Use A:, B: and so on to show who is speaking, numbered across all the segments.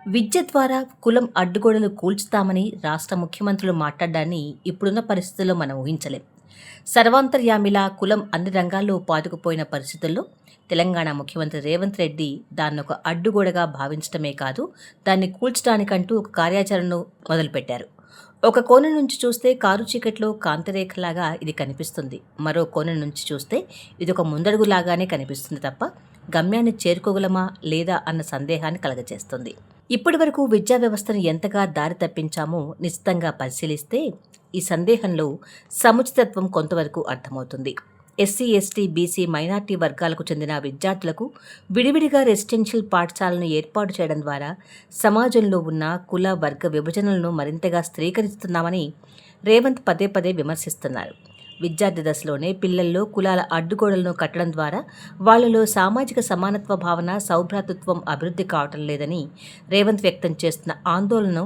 A: విద్య ద్వారా కులం అడ్డుగోడలు కూల్చుతామని రాష్ట్ర ముఖ్యమంత్రులు మాట్లాడ్డాన్ని ఇప్పుడున్న పరిస్థితుల్లో మనం ఊహించలేం. సర్వాంతర్యామిలా కులం అన్ని రంగాల్లో పాతుకుపోయిన పరిస్థితుల్లో తెలంగాణ ముఖ్యమంత్రి రేవంత్ రెడ్డి దాన్నొక అడ్డుగోడగా భావించడమే కాదు, దాన్ని కూల్చడానికంటూ ఒక కార్యాచరణను మొదలుపెట్టారు. ఒక కోణం నుంచి చూస్తే కారు చీకట్లో కాంతిరేఖలాగా ఇది కనిపిస్తుంది. మరో కోణం నుంచి చూస్తే ఇదొక ముందడుగులాగానే కనిపిస్తుంది తప్ప గమ్యాన్ని చేరుకోగలమా లేదా అన్న సందేహాన్ని కలగజేస్తుంది. ఇప్పటి వరకు విద్యా వ్యవస్థను ఎంతగా దారి తప్పించామో నిశ్చితంగా పరిశీలిస్తే ఈ సందేహంలో సముచితత్వం కొంతవరకు అర్థమవుతుంది. ఎస్సీ, ఎస్టీ, బీసీ, మైనార్టీ వర్గాలకు చెందిన విద్యార్థులకు విడివిడిగా రెసిడెన్షియల్ పాఠశాలను ఏర్పాటు చేయడం ద్వారా సమాజంలో ఉన్న కుల వర్గ విభజనలను మరింతగా స్త్రీకరిస్తున్నామని రేవంత్ పదే పదే విమర్శిస్తున్నారు. విద్యార్థి దశలోనే పిల్లల్లో కులాల అడ్డుగోడలను కట్టడం ద్వారా వాళ్లలో సామాజిక సమానత్వ భావన, సౌభ్రాతృత్వం అభివృద్ధి కావటం లేదని రేవంత్ వ్యక్తం చేస్తున్న ఆందోళనను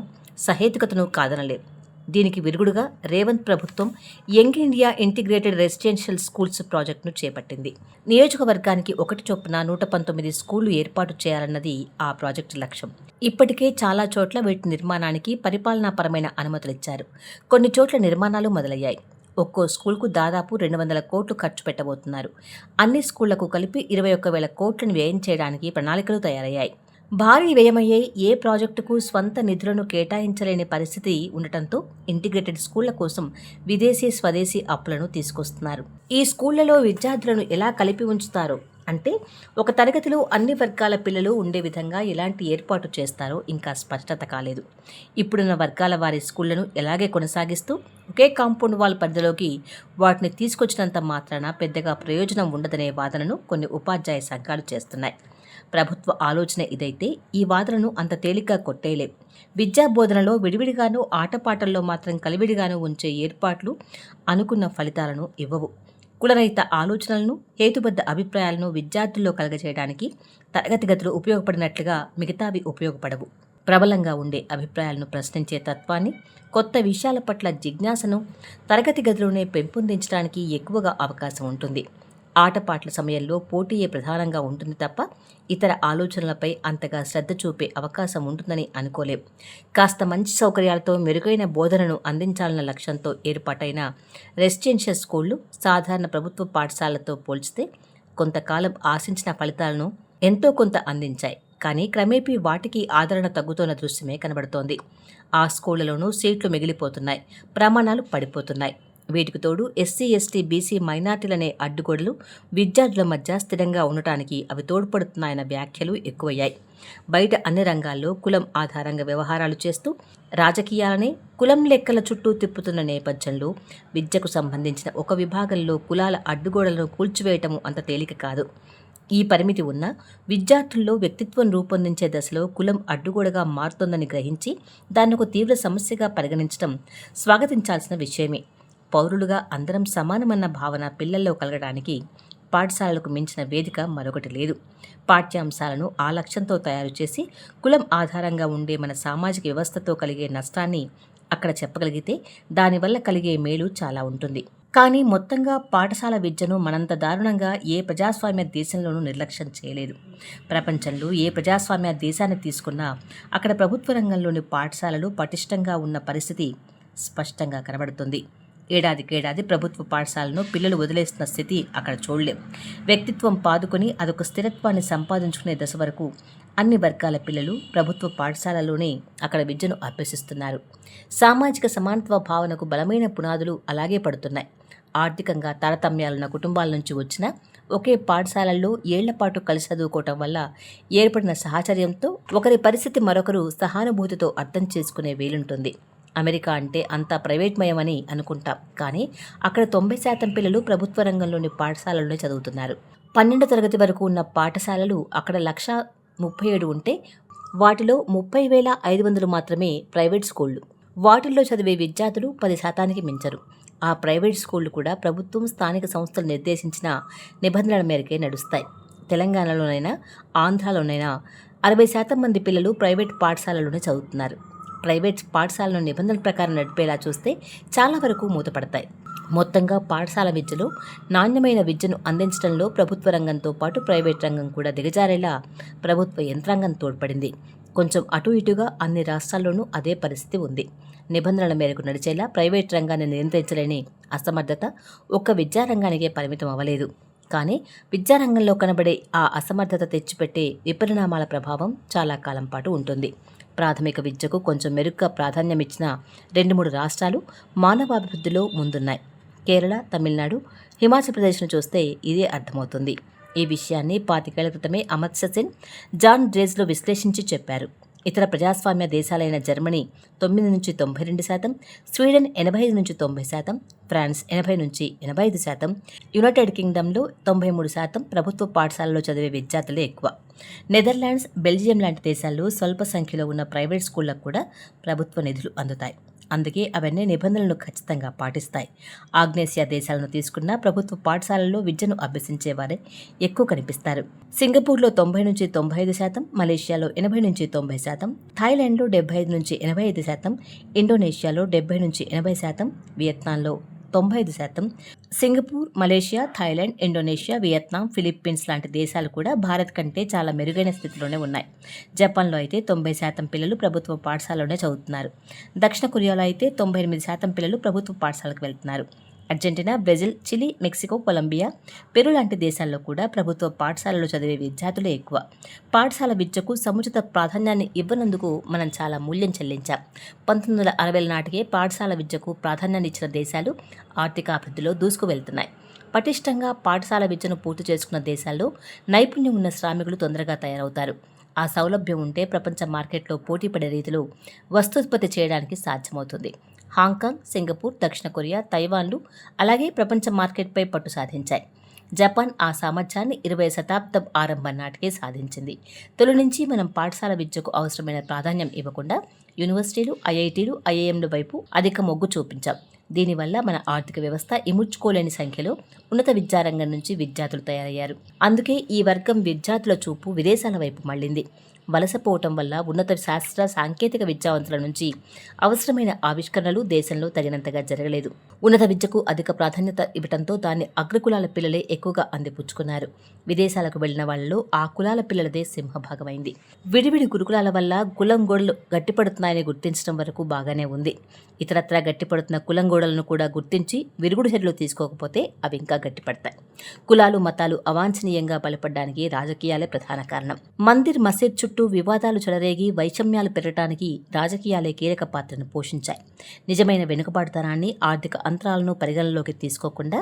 A: సహేతుకతను కాదనలేదు. దీనికి విరుగుడుగా రేవంత్ ప్రభుత్వం young India integrated residential schools ప్రాజెక్టును చేపట్టింది. నియోజకవర్గానికి ఒకటి చొప్పున 119 స్కూళ్లు ఏర్పాటు చేయాలన్నది ఆ ప్రాజెక్టు లక్ష్యం. ఇప్పటికే చాలా చోట్ల వీటి నిర్మాణానికి పరిపాలనాపరమైన అనుమతులిచ్చారు. కొన్ని చోట్ల నిర్మాణాలు మొదలయ్యాయి. ఒక్కో స్కూల్కు దాదాపు 200 కోట్లు ఖర్చు పెట్టబోతున్నారు. అన్ని స్కూళ్లకు కలిపి 21,000 కోట్లను వ్యయం చేయడానికి ప్రణాళికలు తయారయ్యాయి. భారీ వ్యయమయ్యే ఏ ప్రాజెక్టుకు స్వంత నిధులను కేటాయించలేని పరిస్థితి ఉండటంతో ఇంటిగ్రేటెడ్ స్కూళ్ల కోసం విదేశీ, స్వదేశీ అప్పులను తీసుకొస్తున్నారు. ఈ స్కూళ్లలో విద్యార్థులను ఎలా కలిపి ఉంచుతారో, అంటే ఒక తరగతిలో అన్ని వర్గాల పిల్లలు ఉండే విధంగా ఎలాంటి ఏర్పాటు చేస్తారో ఇంకా స్పష్టత కాలేదు. ఇప్పుడున్న వర్గాల వారి స్కూళ్లను ఎలాగే కొనసాగిస్తూ ఒకే కాంపౌండ్ వాల్ పరిధిలోకి వాటిని తీసుకొచ్చినంత మాత్రాన పెద్దగా ప్రయోజనం ఉండదనే వాదనను కొన్ని ఉపాధ్యాయ సంఘాలు చేస్తున్నాయి. ప్రభుత్వ ఆలోచన ఇదైతే ఈ వాదనను అంత తేలిగ్గా కొట్టేయలేం. విద్యా బోధనలో విడివిడిగానూ, ఆటపాటల్లో మాత్రం కలివిడిగానూ ఉంచే ఏర్పాట్లు అనుకున్న ఫలితాలను ఇవ్వవు. కులరహిత ఆలోచనలను, హేతుబద్ధ అభిప్రాయాలను విద్యార్థుల్లో కలగజేయడానికి తరగతి గదులు ఉపయోగపడినట్లుగా మిగతావి ఉపయోగపడవు. ప్రబలంగా ఉండే అభిప్రాయాలను ప్రశ్నించే తత్వాన్ని, కొత్త విషయాల పట్ల జిజ్ఞాసను తరగతి గదిలోనే పెంపొందించడానికి ఎక్కువగా అవకాశం ఉంటుంది. ఆటపాట్ల సమయంలో పోటీయే ప్రధానంగా ఉంటుంది తప్ప ఇతర ఆలోచనలపై అంతగా శ్రద్ధ చూపే అవకాశం ఉంటుందని అనుకోలేం. కాస్త మంచి సౌకర్యాలతో మెరుగైన బోధనను అందించాలన్న లక్ష్యంతో ఏర్పాటైన రెసిడెన్షియల్ స్కూళ్లు సాధారణ ప్రభుత్వ పాఠశాలతో పోల్చితే కొంతకాలం ఆశించిన ఫలితాలను ఎంతో కొంత అందించాయి. కానీ క్రమేపీ వాటికి ఆదరణ తగ్గుతున్న దృశ్యమే కనబడుతోంది. ఆ స్కూళ్లలోనూ సీట్లు మిగిలిపోతున్నాయి, ప్రమాణాలు పడిపోతున్నాయి. వీటికి తోడు ఎస్సీ, ఎస్టీ, బీసీ, మైనార్టీలనే అడ్డుగోడలు విద్యార్థుల మధ్య స్థిరంగా ఉండటానికి అవి తోడ్పడుతున్నాయన్న వ్యాఖ్యలు ఎక్కువయ్యాయి. బయట అన్ని రంగాల్లో కులం ఆధారంగా వ్యవహారాలు చేస్తూ రాజకీయాలనే కులం లెక్కల చుట్టూ తిప్పుతున్న నేపథ్యంలో విద్యకు సంబంధించిన ఒక విభాగంలో కులాల అడ్డుగోడలను కూల్చివేయటము అంత తేలిక కాదు. ఈ పరిమితి ఉన్న విద్యార్థుల్లో వ్యక్తిత్వం రూపొందించే దశలో కులం అడ్డుగోడగా మారుతోందని గ్రహించి దాన్ని ఒక తీవ్ర సమస్యగా పరిగణించడం స్వాగతించాల్సిన విషయమే. పౌరులుగా అందరం సమానమన్న భావన పిల్లల్లో కలగడానికి పాఠశాలలకు మించిన వేదిక మరొకటి లేదు. పాఠ్యాంశాలను ఆ లక్ష్యంతో తయారు చేసి కులం ఆధారంగా ఉండే మన సామాజిక వ్యవస్థతో కలిగే నష్టాన్ని అక్కడ చెప్పగలిగితే దానివల్ల కలిగే మేలు చాలా ఉంటుంది. కానీ మొత్తంగా పాఠశాల విద్యను మనంత దారుణంగా ఏ ప్రజాస్వామ్య దేశంలోనూ నిర్లక్ష్యం చేయలేదు. ప్రపంచంలో ఏ ప్రజాస్వామ్య దేశాన్ని తీసుకున్నా అక్కడ ప్రభుత్వ రంగంలోని పాఠశాలలు పటిష్టంగా ఉన్న పరిస్థితి స్పష్టంగా కనబడుతుంది. ఏడాదికేడాది ప్రభుత్వ పాఠశాలను పిల్లలు వదిలేస్తున్న స్థితి అక్కడ చూడలేం. వ్యక్తిత్వం పాదుకొని అదొక స్థిరత్వాన్ని సంపాదించుకునే దశ వరకు అన్ని వర్గాల పిల్లలు ప్రభుత్వ పాఠశాలలోనే అక్కడ విద్యను అభ్యసిస్తున్నారు. సామాజిక సమానత్వ భావనకు బలమైన పునాదులు అలాగే పడుతున్నాయి. ఆర్థికంగా తారతమ్యాలున్న కుటుంబాల నుంచి వచ్చిన ఒకే పాఠశాలల్లో ఏళ్లపాటు కలిసి చదువుకోవటం వల్ల ఏర్పడిన సహచర్యంతో ఒకరి పరిస్థితి మరొకరు సహానుభూతితో అర్థం చేసుకునే వీలుంటుంది. అమెరికా అంటే అంతా ప్రైవేట్మయమని అనుకుంటాం, కానీ అక్కడ 90% పిల్లలు ప్రభుత్వ రంగంలోని పాఠశాలలోనే చదువుతున్నారు. 12వ తరగతి వరకు ఉన్న పాఠశాలలు అక్కడ 1,37 ఉంటే వాటిలో 30,500 మాత్రమే ప్రైవేట్ స్కూళ్లు. వాటిల్లో చదివే విద్యార్థులు 10% మించరు. ఆ ప్రైవేట్ స్కూళ్లు కూడా ప్రభుత్వం, స్థానిక సంస్థలు నిర్దేశించిన నిబంధనల మేరకే నడుస్తాయి. తెలంగాణలోనైనా ఆంధ్రాలోనైనా 60% మంది పిల్లలు ప్రైవేట్ పాఠశాలలోనే చదువుతున్నారు. ప్రైవేట్ పాఠశాలను నిబంధనల ప్రకారం నడిపేలా చూస్తే చాలా వరకు మూతపడతాయి. మొత్తంగా పాఠశాల విద్యలో నాణ్యమైన విద్యను అందించడంలో ప్రభుత్వ రంగంతో పాటు ప్రైవేట్ రంగం కూడా దిగజారేలా ప్రభుత్వ యంత్రాంగం తోడ్పడింది. కొంచెం అటు ఇటుగా అన్ని రాష్ట్రాల్లోనూ అదే పరిస్థితి ఉంది. నిబంధనల మేరకు నడిచేలా ప్రైవేట్ రంగాన్ని నియంత్రించలేని అసమర్థత ఒక్క విద్యారంగానికే పరిమితం అవ్వలేదు. కానీ విద్యారంగంలో కనబడే ఆ అసమర్థత తెచ్చిపెట్టే విపరిణామాల ప్రభావం చాలా కాలం పాటు ఉంటుంది. ప్రాథమిక విద్యకు కొంచెం మెరుగ్గా ప్రాధాన్యమిచ్చిన 2-3 రాష్ట్రాలు మానవాభివృద్ధిలో ముందున్నాయి. కేరళ, తమిళనాడు, హిమాచల్ ప్రదేశ్ను చూస్తే ఇదే అర్థమవుతుంది. ఈ విషయాన్ని 25 ఏళ్ల క్రితమే అమర్త్య సెన్, జాన్ డ్రేజ్లో విశ్లేషించి చెప్పారు. ఇతర ప్రజాస్వామ్య దేశాలైన జర్మనీ 9-92%, స్వీడన్ 85-90%, ఫ్రాన్స్ 80-85%, యునైటెడ్ కింగ్డమ్లో 93% ప్రభుత్వ పాఠశాలలో చదివే విద్యార్థులే ఎక్కువ. నెదర్లాండ్స్, బెల్జియం లాంటి దేశాల్లో స్వల్ప సంఖ్యలో ఉన్న ప్రైవేట్ స్కూళ్లకు కూడా ప్రభుత్వ నిధులు అందుతాయి. అందుకే అవన్నీ నిబంధనలను ఖచ్చితంగా పాటిస్తాయి. ఆగ్నేసియా దేశాలను తీసుకున్న ప్రభుత్వ పాఠశాలల్లో విద్యను అభ్యసించేవారే ఎక్కువ కనిపిస్తారు. సింగపూర్లో 90-95%, మలేషియాలో 80-90%, థాయిలాండ్లో 75-85%, ఇండోనేషియాలో 70-80%, వియత్నాంలో 95%. Singapore, Malaysia, Thailand, Indonesia, Vietnam, Philippines లాంటి దేశాలు కూడా భారత్ కంటే చాలా మెరుగైన స్థితిలోనే ఉన్నాయి. జపాన్లో అయితే 90% పిల్లలు ప్రభుత్వ పాఠశాలలోనే చదువుతున్నారు. దక్షిణ కొరియాలో అయితే 98% పిల్లలు ప్రభుత్వ పాఠశాలకు వెళ్తున్నారు. Argentina, Brazil, Chile, Mexico, Colombia, Peru లాంటి దేశాల్లో కూడా ప్రభుత్వ పాఠశాలలో చదివే విద్యార్థులే ఎక్కువ. పాఠశాల విద్యకు సముచిత ప్రాధాన్యాన్ని ఇవ్వనందుకు మనం చాలా మూల్యం చెల్లించాం. 1960ల నాటికే పాఠశాల విద్యకు ప్రాధాన్యాన్ని ఇచ్చిన దేశాలు ఆర్థికాభివృద్ధిలో దూసుకు వెళ్తున్నాయి. పటిష్టంగా పాఠశాల విద్యను పూర్తి చేసుకున్న దేశాల్లో నైపుణ్యం ఉన్న శ్రామికులు తొందరగా తయారవుతారు. ఆ సౌలభ్యం ఉంటే ప్రపంచ మార్కెట్లో పోటీపడే రీతిలో వస్తూత్పత్తి చేయడానికి సాధ్యమవుతుంది. హాంకాంగ్, సింగపూర్, దక్షిణ కొరియా, తైవాన్లు అలాగే ప్రపంచ మార్కెట్పై పట్టు సాధించాయి. జపాన్ ఆ సామర్థ్యాన్ని 20వ శతాబ్దం ఆరంభం నాటికే సాధించింది. తొలి నుంచి మనం పాఠశాల విద్యకు అవసరమైన ప్రాధాన్యం ఇవ్వకుండా యూనివర్సిటీలు, ఐఐటీలు, ఐఐఎంల వైపు అధిక మొగ్గు చూపించాం. దీనివల్ల మన ఆర్థిక వ్యవస్థ ఇముడ్చుకోలేని సంఖ్యలో ఉన్నత విద్యారంగం నుంచి విద్యార్థులు తయారయ్యారు. అందుకే ఈ వర్గం విద్యార్థుల చూపు విదేశాల వైపు మళ్లింది. వలసపోవటం వల్ల ఉన్నత శాస్త్ర సాంకేతిక విద్యావంతుల నుంచి అవసరమైన ఆవిష్కరణలు దేశంలో తగినంతగా జరగలేదు. ఉన్నత విద్యకు అధిక ప్రాధాన్యత ఇవ్వడంతో దాన్ని అగ్రకులాల పిల్లలే ఎక్కువగా అందిపుచ్చుకున్నారు. విదేశాలకు వెళ్లిన వాళ్లలో ఆ కులాల పిల్లలదే సింహభాగమైంది. విడివిడి గురుకులాల వల్ల కులం గోడలు గట్టిపడుతున్నాయని గుర్తించడం వరకు బాగానే ఉంది. ఇతరత్రా గట్టిపడుతున్న కులం గోడలను కూడా గుర్తించి విరుగుడు చర్యలు తీసుకోకపోతే అవి ఇంకా గట్టిపడతాయి. కులాలు, మతాలు అవాంఛనీయంగా బలపడడానికి రాజకీయాలే ప్రధాన కారణం. మందిర్, మసీద్ చుట్టూ వివాదాలు చెలరేగి వైషమ్యాలు పెరగటానికి రాజకీయాలే కీలక పాత్రను పోషించాయి. నిజమైన వెనుకబాటుతనాన్ని, ఆర్థిక అంతరాలను పరిగణలోకి తీసుకోకుండా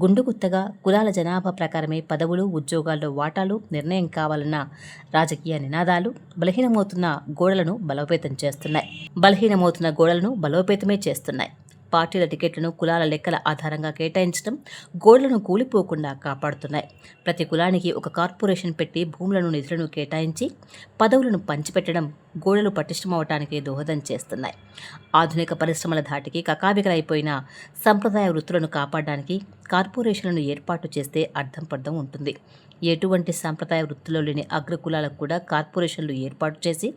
A: గుండుగుత్తగా కులాల జనాభా ప్రకారమే పదవులు, ఉద్యోగాల్లో వాటాలు నిర్ణయం కావాలన్న రాజకీయ నినాదాలు బలహీనమవుతున్న గోడలను బలోపేతమే చేస్తున్నాయి. పార్టీల టికెట్లను కులాల లెక్కల ఆధారంగా కేటాయించడం గోడలను కూలిపోకుండా కాపాడుతున్నాయి. ప్రతి కులానికి ఒక కార్పొరేషన్ పెట్టి భూములను, నిధులను కేటాయించి పదవులను పంచిపెట్టడం గోడలు పటిష్టమవటానికి దోహదం చేస్తున్నాయి. ఆధునిక పరిశ్రమల ధాటికి కకావికలైపోయిన సంప్రదాయ వృత్తులను కాపాడడానికి కార్పొరేషన్లను ఏర్పాటు చేస్తే అర్థం ఉంటుంది. ఎటువంటి సంప్రదాయ వృత్తిలో లేని అగ్రకులాలకు కూడా కార్పొరేషన్లు ఏర్పాటు చేసి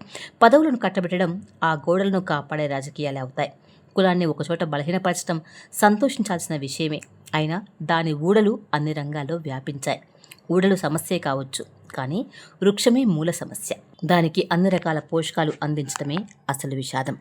A: పదవులను కట్టబెట్టడం ఆ గోడలను కాపాడే రాజకీయాలే అవుతాయి. కులాన్ని ఒకచోట బలహీనపరచడం సంతోషించాల్సిన విషయమే. అయినా దాని ఊడలు అన్ని రంగాల్లో వ్యాపించాయి. ఊడలు సమస్యే కావచ్చు, కానీ వృక్షమే మూల సమస్య. దానికి అన్ని రకాల పోషకాలు అందించడమే అసలు విషాదం.